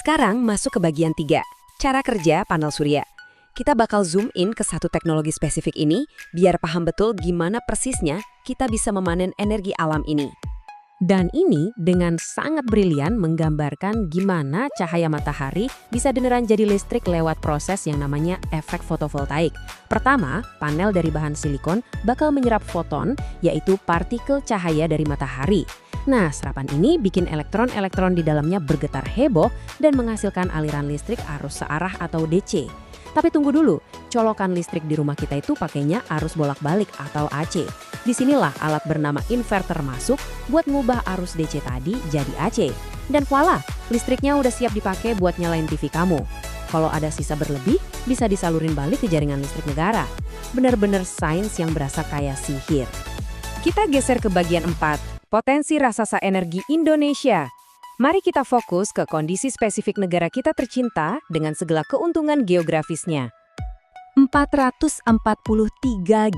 Sekarang masuk ke bagian 3, cara kerja panel surya. Kita bakal zoom in ke satu teknologi spesifik ini, biar paham betul gimana persisnya kita bisa memanen energi alam ini. Dan ini dengan sangat brilian menggambarkan gimana cahaya matahari bisa beneran jadi listrik lewat proses yang namanya efek fotovoltaik. Pertama, panel dari bahan silikon bakal menyerap foton, yaitu partikel cahaya dari matahari. Nah, serapan ini bikin elektron-elektron di dalamnya bergetar heboh dan menghasilkan aliran listrik arus searah atau DC. Tapi tunggu dulu, colokan listrik di rumah kita itu pakainya arus bolak-balik atau AC. Disinilah alat bernama inverter masuk buat ngubah arus DC tadi jadi AC. Dan voila, listriknya udah siap dipakai buat nyalain TV kamu. Kalau ada sisa berlebih, bisa disalurin balik ke jaringan listrik negara. Bener-bener sains yang berasa kayak sihir. Kita geser ke bagian 4. Potensi raksasa energi Indonesia. Mari kita fokus ke kondisi spesifik negara kita tercinta dengan segala keuntungan geografisnya. 443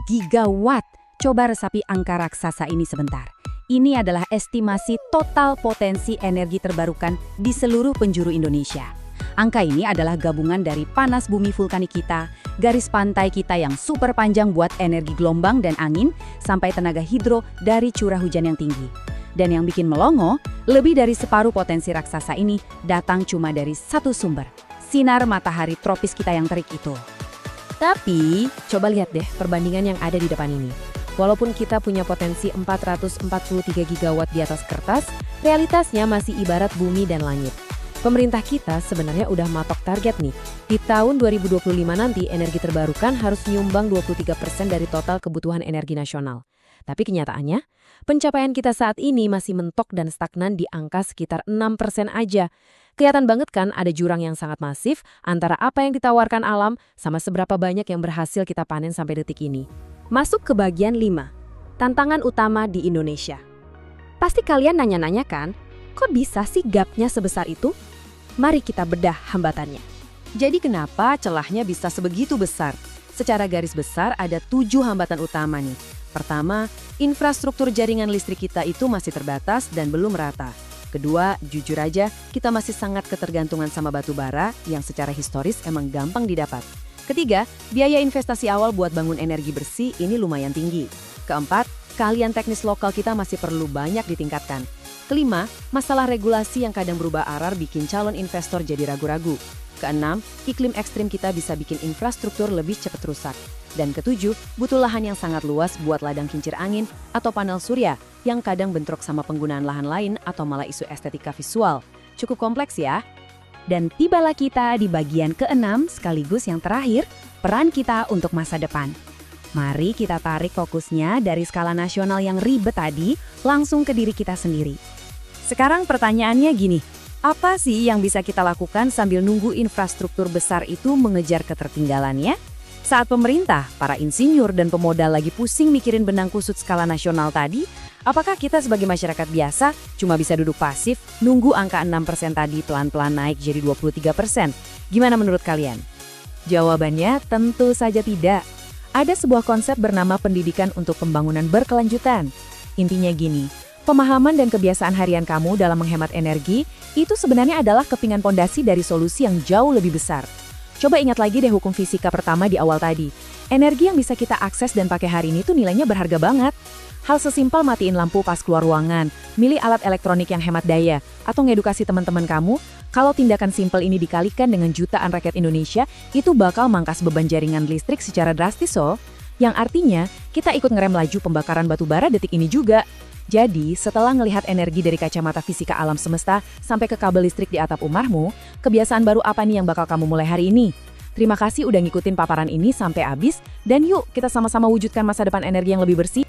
gigawatt. Coba resapi angka raksasa ini sebentar. Ini adalah estimasi total potensi energi terbarukan di seluruh penjuru Indonesia. Angka ini adalah gabungan dari panas bumi vulkanik kita, garis pantai kita yang super panjang buat energi gelombang dan angin, sampai tenaga hidro dari curah hujan yang tinggi. Dan yang bikin melongo, lebih dari separuh potensi raksasa ini datang cuma dari satu sumber, sinar matahari tropis kita yang terik itu. Tapi, coba lihat deh perbandingan yang ada di depan ini. Walaupun kita punya potensi 443 gigawatt di atas kertas, realitasnya masih ibarat bumi dan langit. Pemerintah kita sebenarnya udah matok target nih. Di tahun 2025 nanti energi terbarukan harus nyumbang 23% dari total kebutuhan energi nasional. Tapi kenyataannya, pencapaian kita saat ini masih mentok dan stagnan di angka sekitar 6% aja. Kelihatan banget kan ada jurang yang sangat masif antara apa yang ditawarkan alam sama seberapa banyak yang berhasil kita panen sampai detik ini. Masuk ke bagian 5. Tantangan utama di Indonesia. Pasti kalian nanya-nanya kan, kok bisa sih gapnya sebesar itu? Mari kita bedah hambatannya. Jadi kenapa celahnya bisa sebegitu besar? Secara garis besar ada 7 hambatan utama nih. Pertama, infrastruktur jaringan listrik kita itu masih terbatas dan belum rata. Kedua, jujur aja, kita masih sangat ketergantungan sama batu bara yang secara historis emang gampang didapat. Ketiga, biaya investasi awal buat bangun energi bersih ini lumayan tinggi. Keempat, keahlian teknis lokal kita masih perlu banyak ditingkatkan. Kelima, masalah regulasi yang kadang berubah arah bikin calon investor jadi ragu-ragu. Keenam, iklim ekstrim kita bisa bikin infrastruktur lebih cepat rusak. Dan ketujuh, butuh lahan yang sangat luas buat ladang kincir angin atau panel surya yang kadang bentrok sama penggunaan lahan lain atau malah isu estetika visual. Cukup kompleks ya? Dan tibalah kita di bagian keenam sekaligus yang terakhir, peran kita untuk masa depan. Mari kita tarik fokusnya dari skala nasional yang ribet tadi langsung ke diri kita sendiri. Sekarang pertanyaannya gini, apa sih yang bisa kita lakukan sambil nunggu infrastruktur besar itu mengejar ketertinggalannya? Saat pemerintah, para insinyur dan pemodal lagi pusing mikirin benang kusut skala nasional tadi, apakah kita sebagai masyarakat biasa cuma bisa duduk pasif, nunggu angka 6% tadi pelan-pelan naik jadi 23%? Gimana menurut kalian? Jawabannya tentu saja tidak. Ada sebuah konsep bernama pendidikan untuk pembangunan berkelanjutan. Intinya gini, pemahaman dan kebiasaan harian kamu dalam menghemat energi itu sebenarnya adalah kepingan pondasi dari solusi yang jauh lebih besar. Coba ingat lagi deh hukum fisika pertama di awal tadi. Energi yang bisa kita akses dan pakai hari ini tuh nilainya berharga banget. Hal sesimpel matiin lampu pas keluar ruangan, milih alat elektronik yang hemat daya, atau ngedukasi teman-teman kamu, kalau tindakan simpel ini dikalikan dengan jutaan rakyat Indonesia, itu bakal mangkas beban jaringan listrik secara drastis Yang artinya, kita ikut ngerem laju pembakaran batu bara detik ini juga. Jadi, setelah ngelihat energi dari kacamata fisika alam semesta sampai ke kabel listrik di atap rumahmu, kebiasaan baru apa nih yang bakal kamu mulai hari ini? Terima kasih udah ngikutin paparan ini sampai habis, dan yuk kita sama-sama wujudkan masa depan energi yang lebih bersih.